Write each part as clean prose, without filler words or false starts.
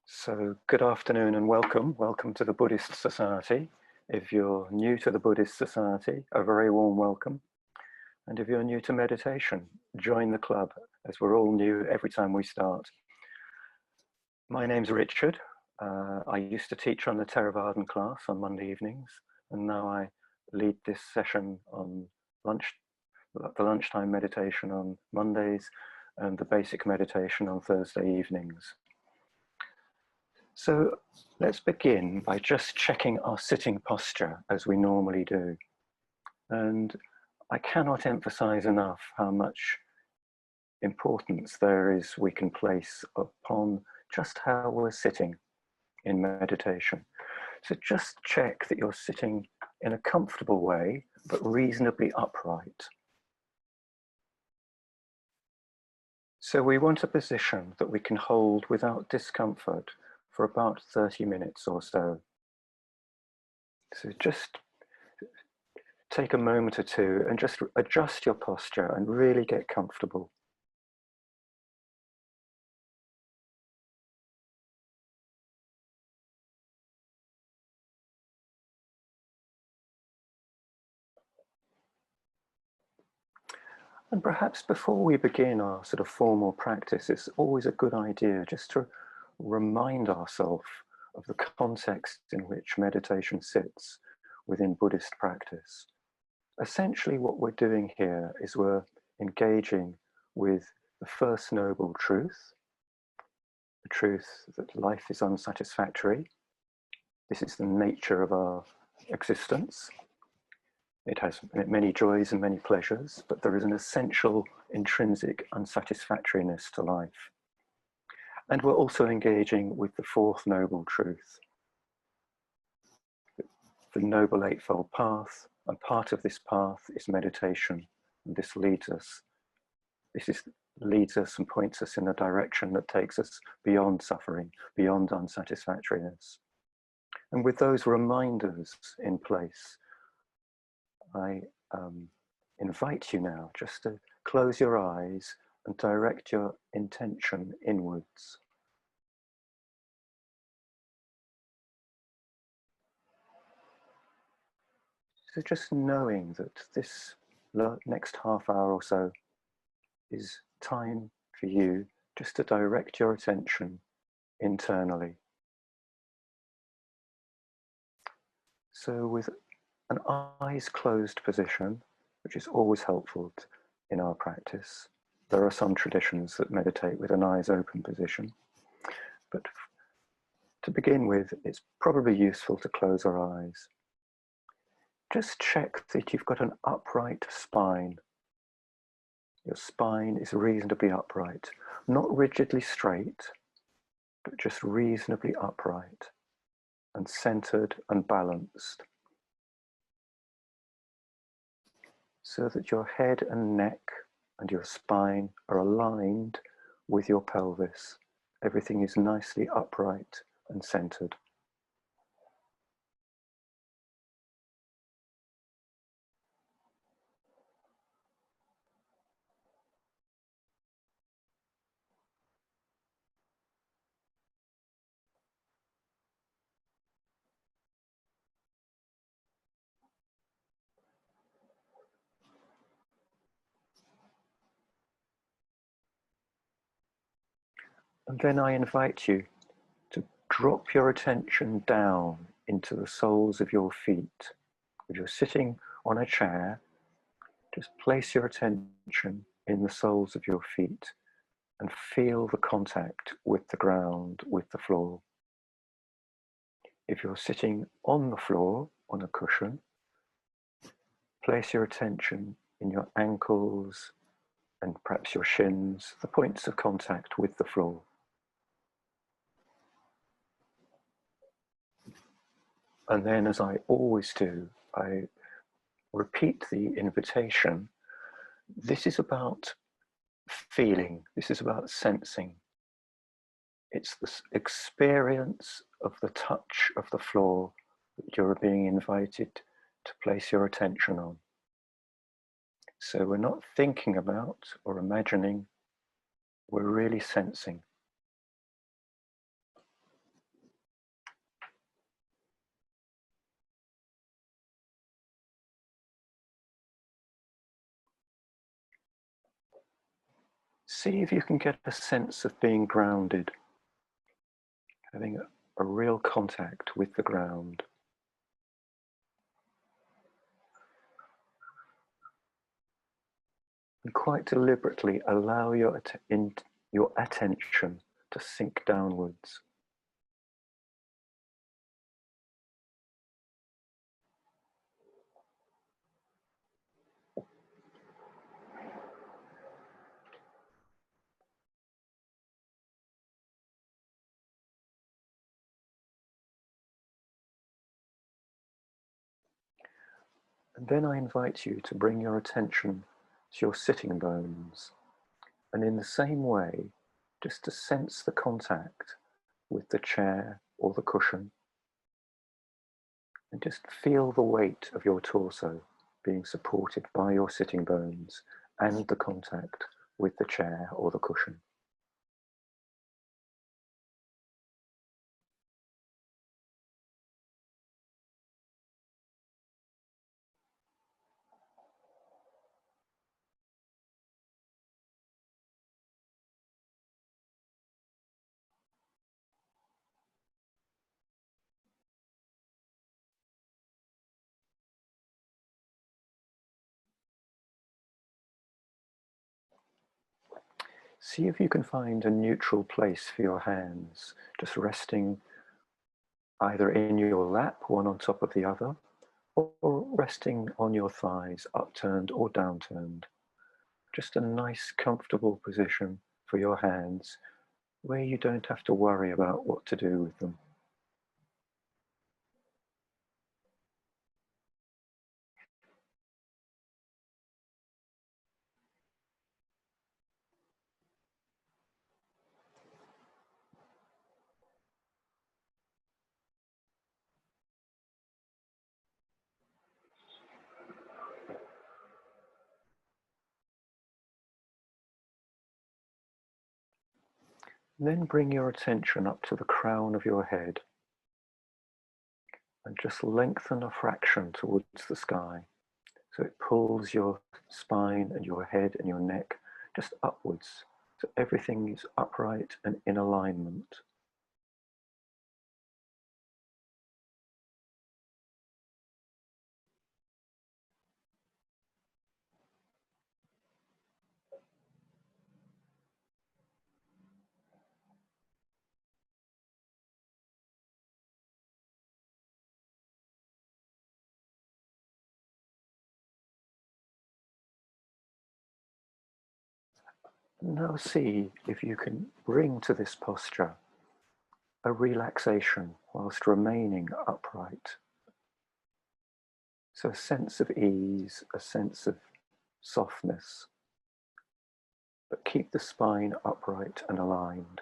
So good afternoon and welcome. Welcome to the Buddhist Society. If you're new to the Buddhist Society, a very warm welcome. And if you're new to meditation, join the club, as we're all new every time we start. My name's Richard. I used to teach on the Theravada Class on Monday evenings, and now I lead this session on the lunchtime meditation on Mondays and the basic meditation on Thursday evenings. So let's begin by just checking our sitting posture as we normally do. And I cannot emphasize enough how much importance there is we can place upon just how we're sitting in meditation. So just check that you're sitting in a comfortable way, but reasonably upright. So we want a position that we can hold without discomfort for about 30 minutes or so. So just take a moment or two and just adjust your posture and really get comfortable. And perhaps before we begin our sort of formal practice, it's always a good idea just to remind ourselves of the context in which meditation sits within Buddhist practice. Essentially what we're doing here is we're engaging with the first noble truth, the truth that life is unsatisfactory. This is the nature of our existence. It has many joys and many pleasures, but there is an essential intrinsic unsatisfactoriness to life. And we're also engaging with the fourth noble truth, the Noble Eightfold Path, and part of this path is meditation, and this leads us and points us in a direction that takes us beyond suffering, beyond unsatisfactoriness. And with those reminders in place, I invite you now just to close your eyes and direct your intention inwards. So just knowing that this next half hour or so is time for you just to direct your attention internally. So with an eyes closed position, which is always helpful in our practice. There are some traditions that meditate with an eyes open position, but to begin with, it's probably useful to close our eyes. Just check that you've got an upright spine. Your spine is reasonably upright, not rigidly straight, but just reasonably upright and centered and balanced, so that your head and neck and your spine are aligned with your pelvis. Everything is nicely upright and centered. And then I invite you to drop your attention down into the soles of your feet. If you're sitting on a chair, just place your attention in the soles of your feet and feel the contact with the ground, with the floor. If you're sitting on the floor, on a cushion, place your attention in your ankles and perhaps your shins, the points of contact with the floor. And then, as I always do, I repeat the invitation. This is about feeling, this is about sensing. It's the experience of the touch of the floor that you're being invited to place your attention on. So we're not thinking about or imagining, we're really sensing. see if you can get a sense of being grounded, having a real contact with the ground. And quite deliberately allow your attention to sink downwards. And then I invite you to bring your attention to your sitting bones. And in the same way, just to sense the contact with the chair or the cushion. And just feel the weight of your torso being supported by your sitting bones and the contact with the chair or the cushion. See if you can find a neutral place for your hands, just resting either in your lap, one on top of the other, or resting on your thighs, upturned or downturned. Just a nice, comfortable position for your hands where you don't have to worry about what to do with them. Then bring your attention up to the crown of your head and just lengthen a fraction towards the sky. So it pulls your spine and your head and your neck just upwards. So everything is upright and in alignment. Now see if you can bring to this posture a relaxation whilst remaining upright. So a sense of ease, a sense of softness, but keep the spine upright and aligned.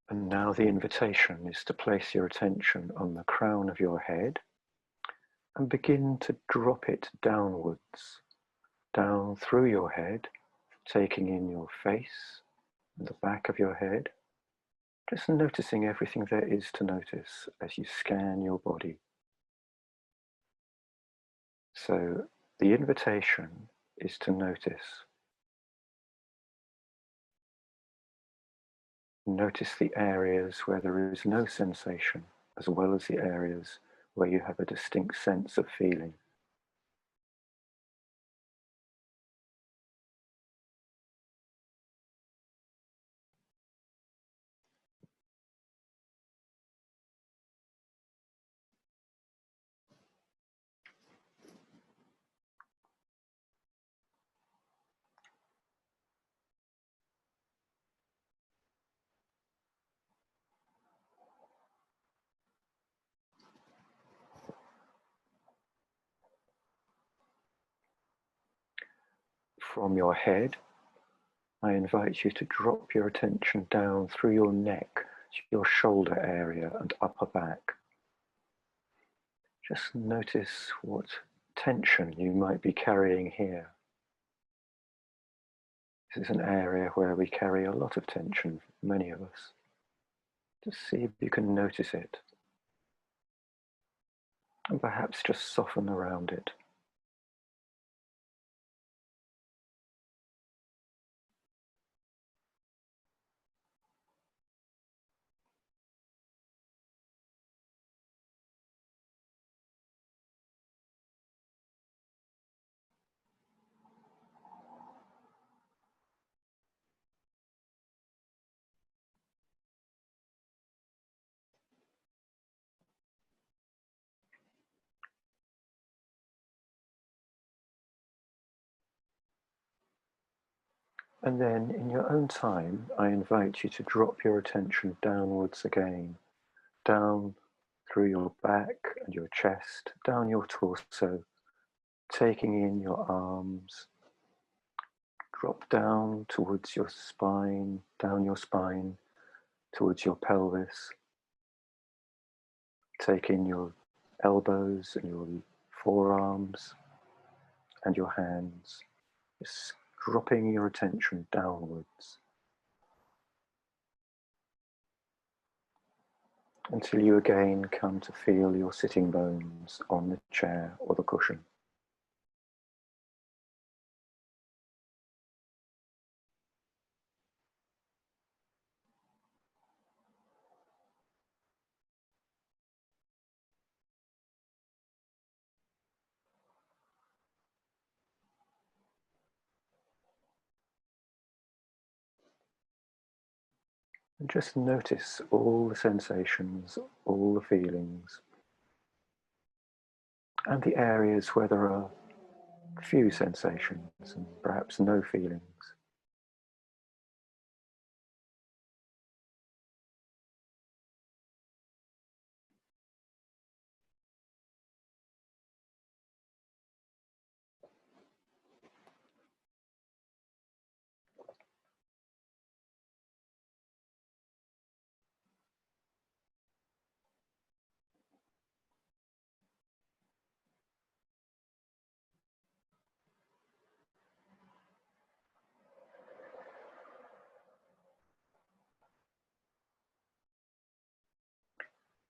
And now the invitation is to place your attention on the crown of your head and begin to drop it downwards, down through your head, taking in your face and the back of your head, just noticing everything there is to notice as you scan your body. So the invitation is to notice. Notice the areas where there is no sensation, as well as the areas where you have a distinct sense of feeling. From your head, I invite you to drop your attention down through your neck, your shoulder area and upper back. Just notice what tension you might be carrying here. This is an area where we carry a lot of tension, many of us. Just see if you can notice it, and perhaps just soften around it. And then, in your own time, I invite you to drop your attention downwards again, down through your back and your chest, down your torso, taking in your arms, drop down towards your spine, down your spine, towards your pelvis, take in your elbows and your forearms and your hands, just dropping your attention downwards until you again come to feel your sitting bones on the chair or the cushion. And just notice all the sensations, all the feelings, and the areas where there are few sensations and perhaps no feelings.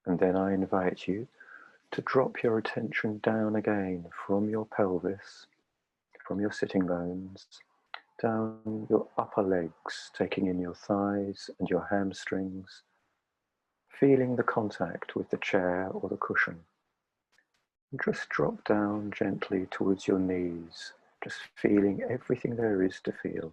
And then I invite you to drop your attention down again from your pelvis, from your sitting bones, down your upper legs, taking in your thighs and your hamstrings, feeling the contact with the chair or the cushion. And just drop down gently towards your knees, just feeling everything there is to feel.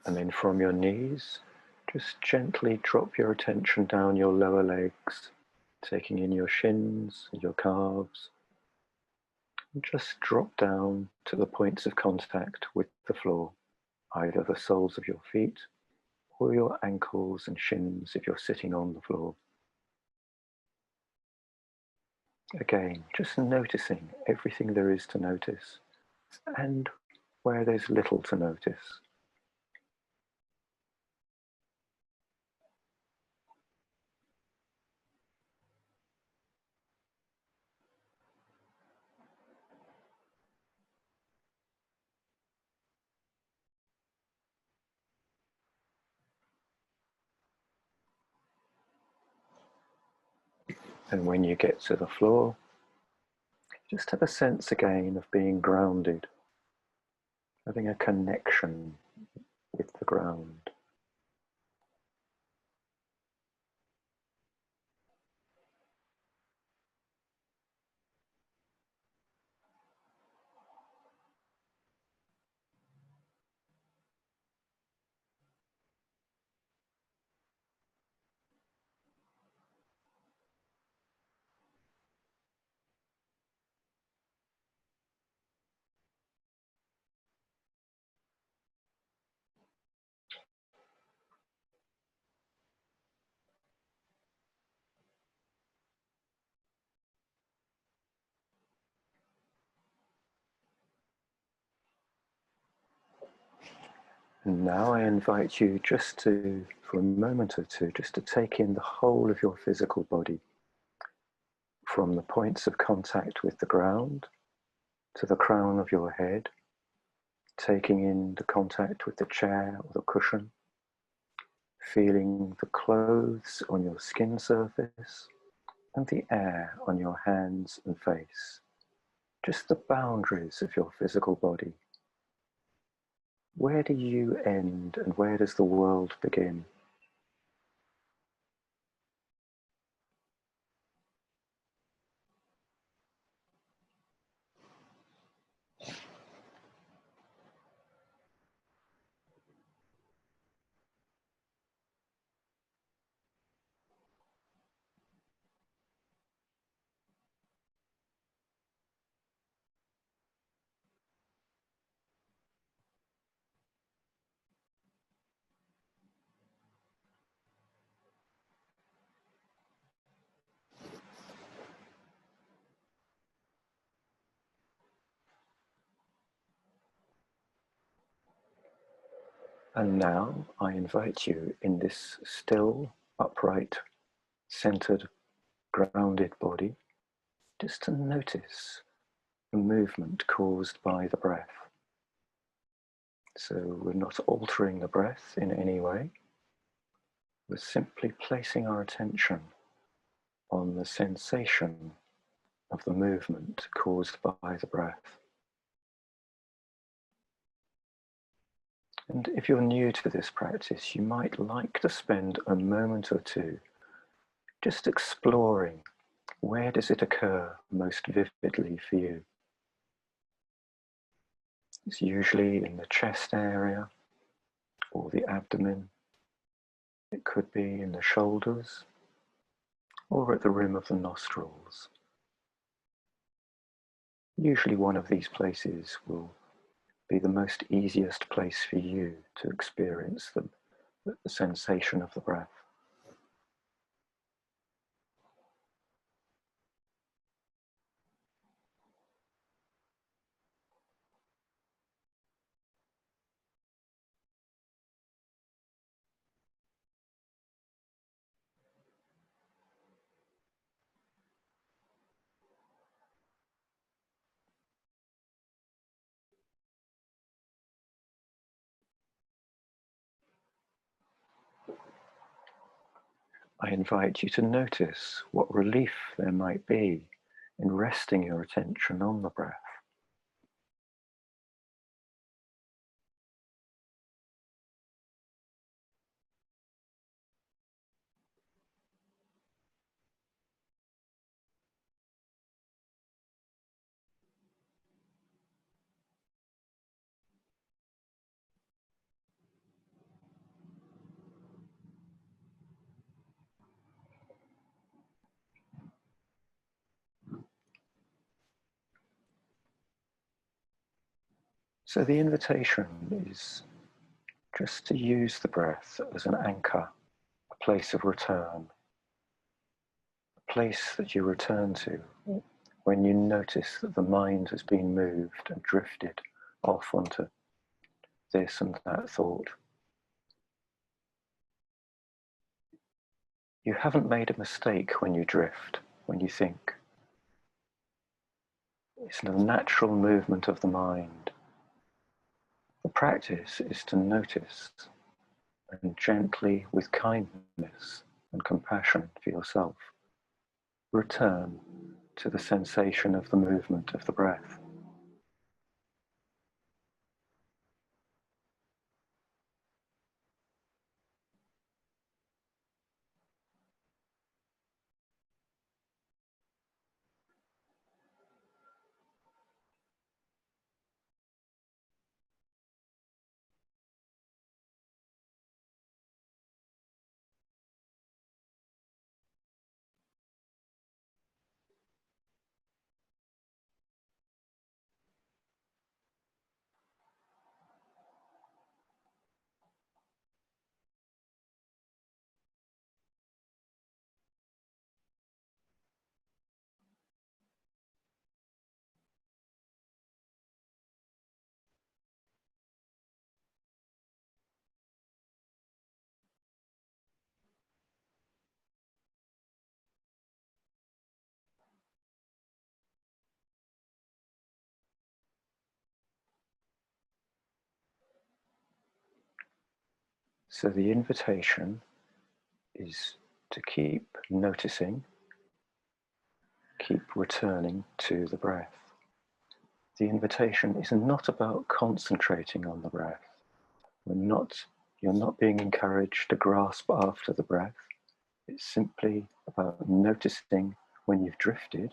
And then from your knees, just gently drop your attention down your lower legs, taking in your shins and your calves. And just drop down to the points of contact with the floor, either the soles of your feet or your ankles and shins if you're sitting on the floor. Again, just noticing everything there is to notice and where there's little to notice. And when you get to the floor, just have a sense again of being grounded, having a connection with the ground. And now I invite you just to, for a moment or two, just to take in the whole of your physical body, from the points of contact with the ground to the crown of your head, taking in the contact with the chair or the cushion, feeling the clothes on your skin surface and the air on your hands and face, just the boundaries of your physical body. Where do you end and where does the world begin? And now I invite you in this still, upright, centered, grounded body, just to notice the movement caused by the breath. So we're not altering the breath in any way. We're simply placing our attention on the sensation of the movement caused by the breath. And if you're new to this practice, you might like to spend a moment or two just exploring, where does it occur most vividly for you? It's usually in the chest area or the abdomen. It could be in the shoulders or at the rim of the nostrils. Usually one of these places will be the most easiest place for you to experience the sensation of the breath. I invite you to notice what relief there might be in resting your attention on the breath. So the invitation is just to use the breath as an anchor, a place of return, a place that you return to when you notice that the mind has been moved and drifted off onto this and that thought. You haven't made a mistake when you drift, when you think. It's a natural movement of the mind. The practice is to notice and gently, with kindness and compassion for yourself, return to the sensation of the movement of the breath. So the invitation is to keep noticing, keep returning to the breath. The invitation is not about concentrating on the breath. You're not being encouraged to grasp after the breath. It's simply about noticing when you've drifted,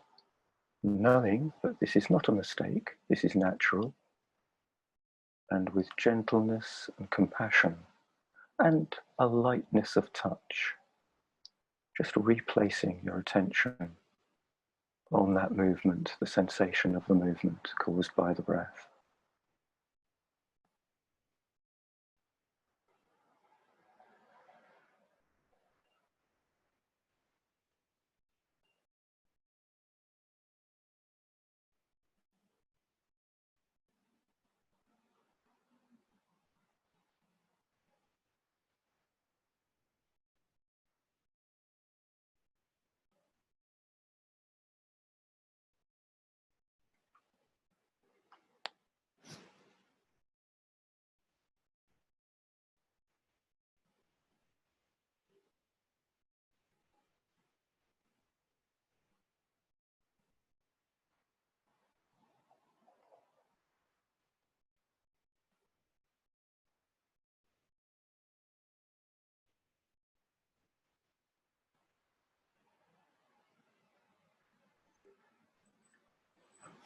knowing that this is not a mistake, this is natural, and with gentleness and compassion and a lightness of touch, just replacing your attention on that movement, the sensation of the movement caused by the breath.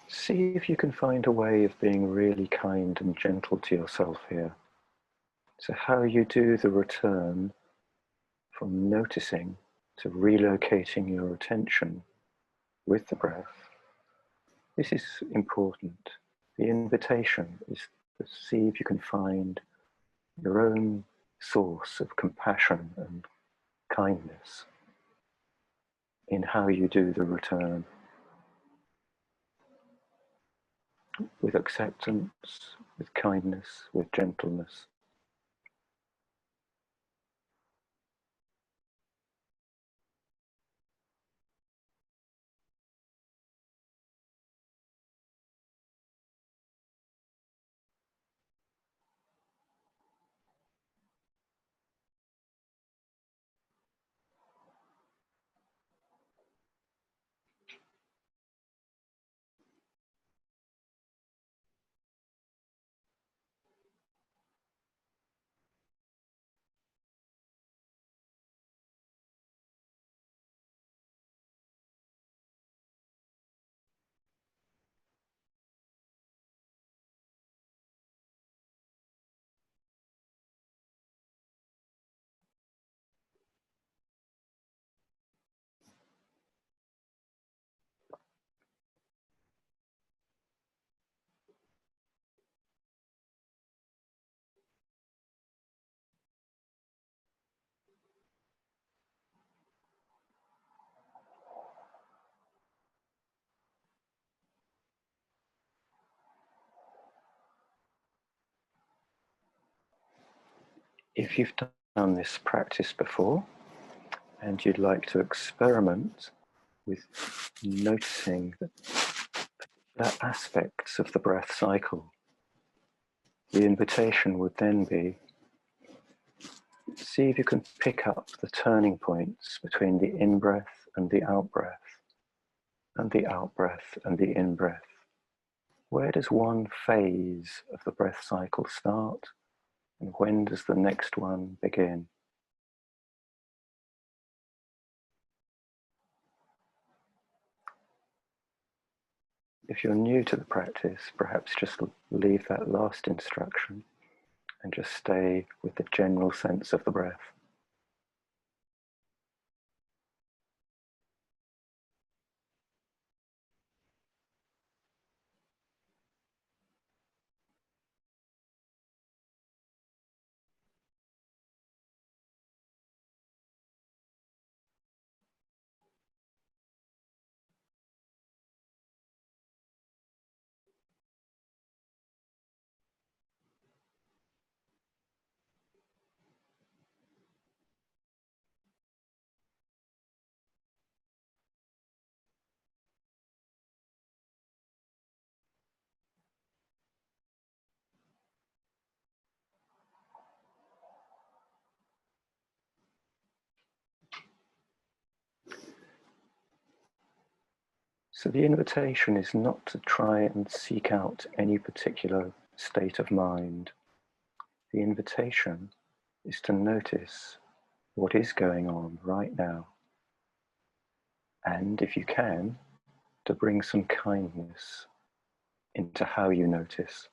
See if you can find a way of being really kind and gentle to yourself here. So how you do the return from noticing to relocating your attention with the breath. This is important. The invitation is to see if you can find your own source of compassion and kindness in how you do the return, with acceptance, with kindness, with gentleness. If you've done this practice before and you'd like to experiment with noticing that aspects of the breath cycle, the invitation would then be, see if you can pick up the turning points between the in-breath and the out-breath, and the out-breath and the in-breath. Where does one phase of the breath cycle start, and when does the next one begin? If you're new to the practice, perhaps just leave that last instruction and just stay with the general sense of the breath. So the invitation is not to try and seek out any particular state of mind. The invitation is to notice what is going on right now. And if you can, to bring some kindness into how you notice.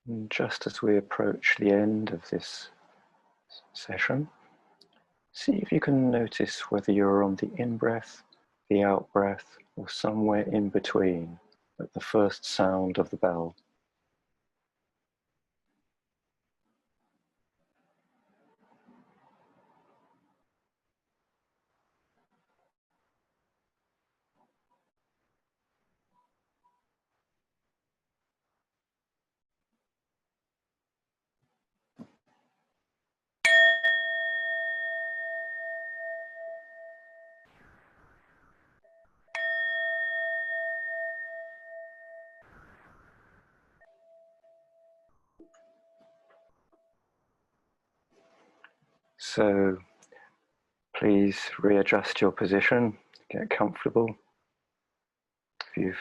And just as we approach the end of this session, see if you can notice whether you're on the in-breath, the out-breath, or somewhere in between at the first sound of the bell. So please readjust your position, get comfortable. If you've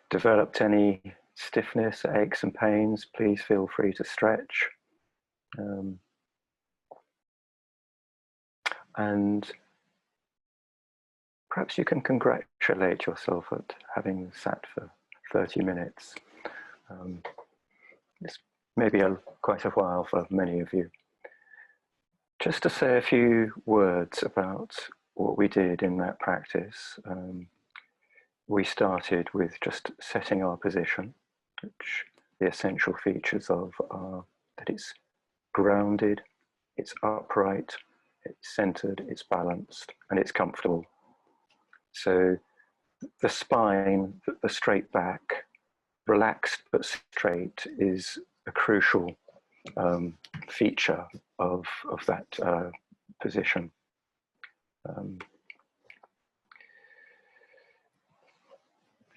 developed any stiffness, aches and pains, please feel free to stretch. And perhaps you can congratulate yourself at having sat for 30 minutes. It's maybe quite a while for many of you. Just to say a few words about what we did in that practice. We started with just setting our position, which the essential features of are that it's grounded, it's upright, it's centered, it's balanced, and it's comfortable. So the spine, the straight back, relaxed but straight, is a crucial feature of that position.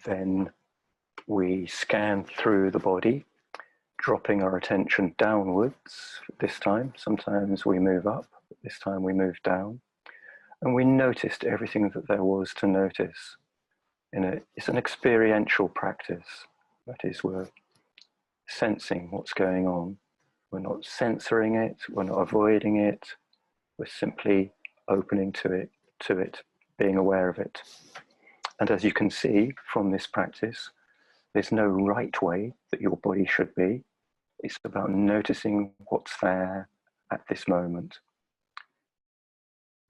Then We scan through the body, dropping our attention downwards this time. Sometimes we move up, this time we move down. And we noticed everything that there was to notice. It's an experiential practice. That is, we're sensing what's going on. We're not censoring it, we're not avoiding it. We're simply opening to it, being aware of it. And as you can see from this practice, there's no right way that your body should be. It's about noticing what's there at this moment.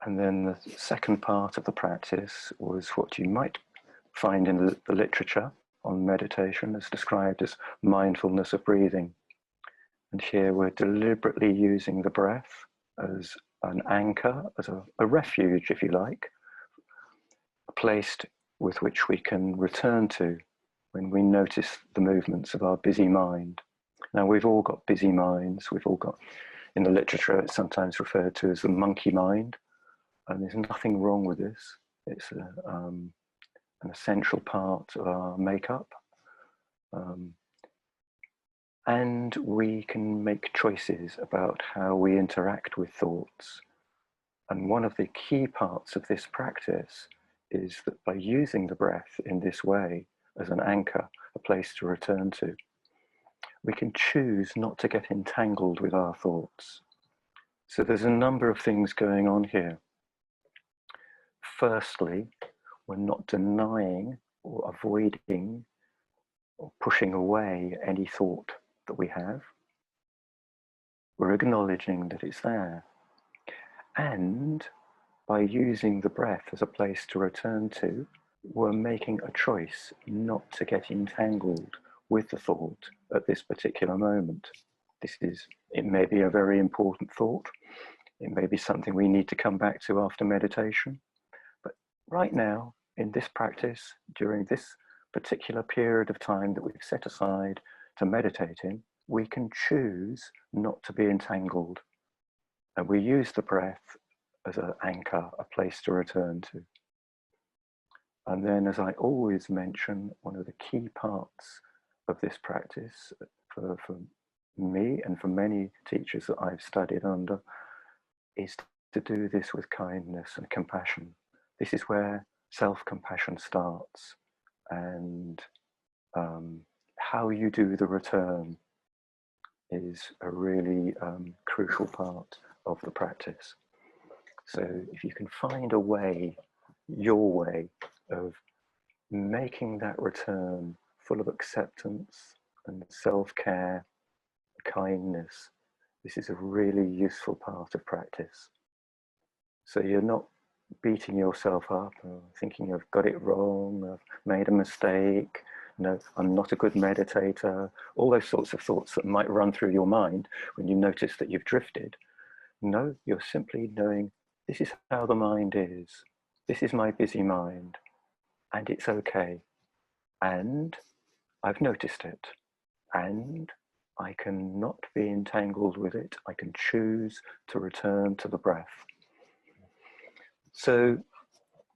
And then the second part of the practice was what you might find in the literature on meditation as described as mindfulness of breathing. And here we're deliberately using the breath as an anchor, as a refuge, if you like, a place with which we can return to when we notice the movements of our busy mind. Now, we've all got busy minds. We've all got, in the literature, it's sometimes referred to as the monkey mind. And there's nothing wrong with this. It's an essential part of our makeup. And we can make choices about how we interact with thoughts. And one of the key parts of this practice is that by using the breath in this way as an anchor, a place to return to, we can choose not to get entangled with our thoughts. So there's a number of things going on here. Firstly, we're not denying or avoiding or pushing away any thought that we have. We're acknowledging that it's there. And by using the breath as a place to return to, we're making a choice not to get entangled with the thought at this particular moment. It may be a very important thought. It may be something we need to come back to after meditation. But right now, in this practice, during this particular period of time that we've set aside to meditate in, we can choose not to be entangled. And we use the breath as an anchor, a place to return to. And then, as I always mention, one of the key parts of this practice for me and for many teachers that I've studied under is to do this with kindness and compassion. This is where self-compassion starts, and how you do the return is a really crucial part of the practice. So if you can find a way, your way of making that return full of acceptance and self-care, kindness, this is a really useful part of practice. So you're not beating yourself up or thinking I've got it wrong, I've made a mistake, no, I'm not a good meditator, all those sorts of thoughts that might run through your mind when you notice that you've drifted. No, you're simply knowing this is how the mind is. This is my busy mind, and it's okay. And I've noticed it, and I can not be entangled with it. I can choose to return to the breath. So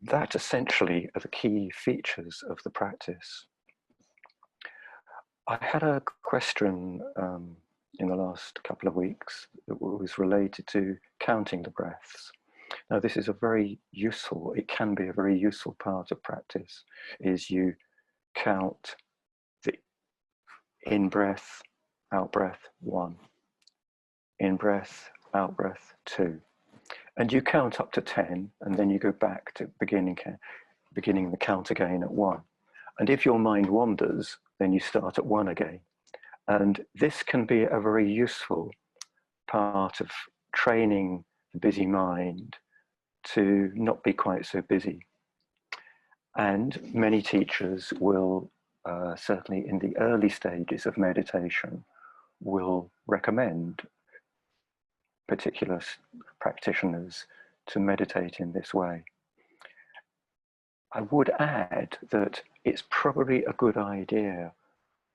that essentially are the key features of the practice. I had a question in the last couple of weeks that was related to counting the breaths. Now, this is a very useful, it can be a very useful part of practice, is you count the in-breath, out-breath, 1. In-breath, out-breath, 2. And you count up to 10, and then you go back to beginning the count again at 1. And if your mind wanders, then you start at 1 again. And this can be a very useful part of training the busy mind to not be quite so busy. And many teachers will, certainly in the early stages of meditation, will recommend particular practitioners to meditate in this way. I would add that it's probably a good idea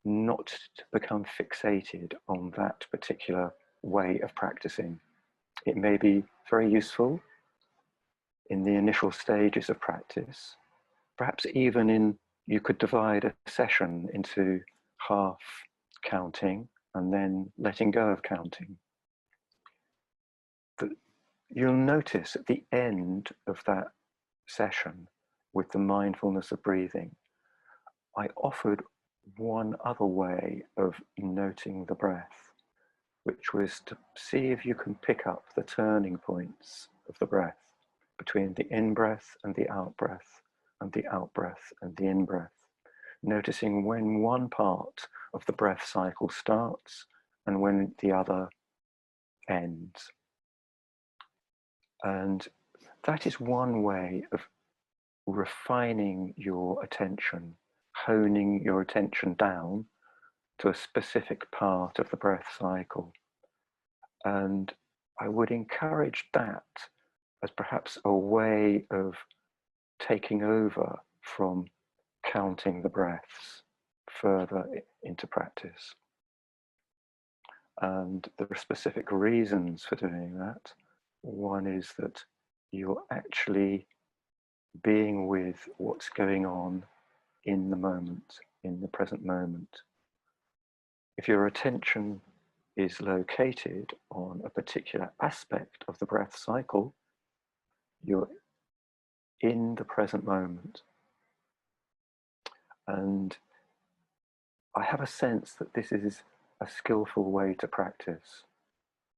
not to become fixated on that particular way of practicing. It may be very useful in the initial stages of practice, perhaps even in you could divide a session into half counting and then letting go of counting. You'll notice at the end of that session with the mindfulness of breathing, I offered one other way of noting the breath, which was to see if you can pick up the turning points of the breath between the in-breath and the out-breath, and the out-breath and the in-breath, noticing when one part of the breath cycle starts and when the other ends. And that is one way of refining your attention, honing your attention down to a specific part of the breath cycle. And I would encourage that as perhaps a way of taking over from counting the breaths further into practice. And there are specific reasons for doing that. One is that you're actually being with what's going on in the moment, in the present moment. If your attention is located on a particular aspect of the breath cycle, you're in the present moment. And I have a sense that this is a skillful way to practice.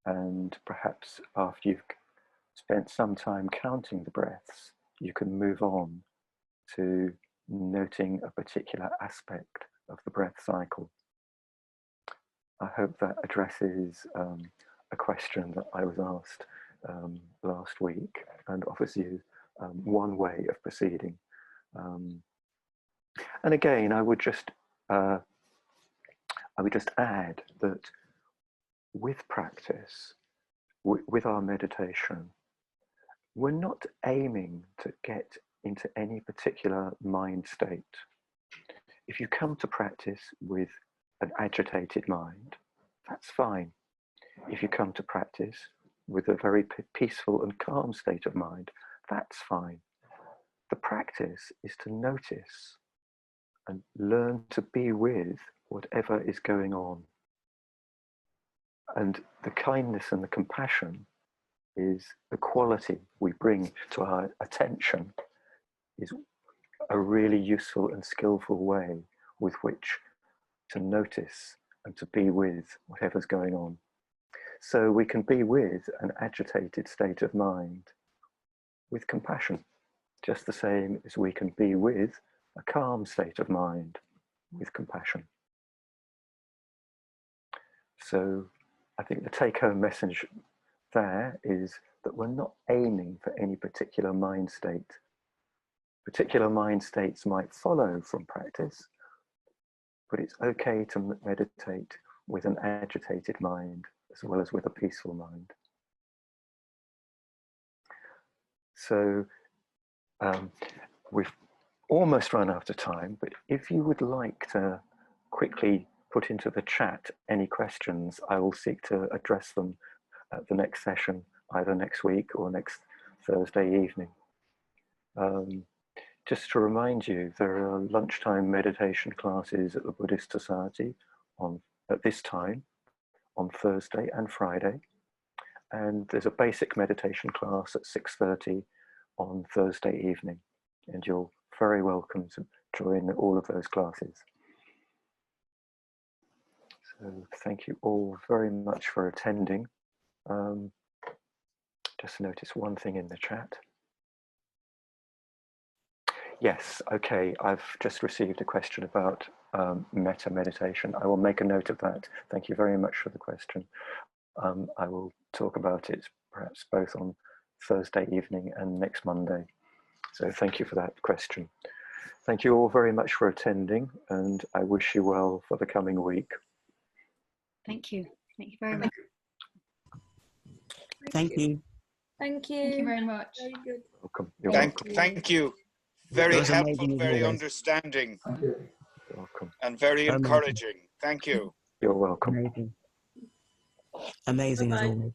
And perhaps after you've spent some time counting the breaths, you can move on to noting a particular aspect of the breath cycle. I hope that addresses a question that I was asked last week and offers you one way of proceeding. And again, I would just add that with practice, with our meditation, we're not aiming to get into any particular mind state. If you come to practice with an agitated mind, that's fine. If you come to practice with a very peaceful and calm state of mind, that's fine. The practice is to notice and learn to be with whatever is going on. And the kindness and the compassion is the quality we bring to our attention, is a really useful and skillful way with which to notice and to be with whatever's going on. So we can be with an agitated state of mind with compassion, just the same as we can be with a calm state of mind with compassion. So I think the take-home message there is that we're not aiming for any particular mind state. Particular mind states might follow from practice, but it's okay to meditate with an agitated mind as well as with a peaceful mind. So we've almost run out of time, but if you would like to quickly put into the chat any questions, I will seek to address them at the next session, either next week or next Thursday evening. Just to remind you, there are lunchtime meditation classes at the Buddhist Society at this time on Thursday and Friday. And there's a basic meditation class at 6:30 on Thursday evening. And you're very welcome to join all of those classes. So thank you all very much for attending. Just notice one thing in the chat. Yes, okay, I've just received a question about metta meditation. I will make a note of that. Thank you very much for the question. I will talk about it perhaps both on Thursday evening and next Monday. So thank you for that question. Thank you all very much for attending, and I wish you well for the coming week. Thank you. Thank you very much. Thank you. Thank you. Thank you very much. Very good. Welcome. You're welcome. Thank you. Very That was helpful, amazing, very always. understanding, You're welcome. and very Amazing. encouraging. Thank you. You're welcome. Amazing. Amazing as Bye-bye. always.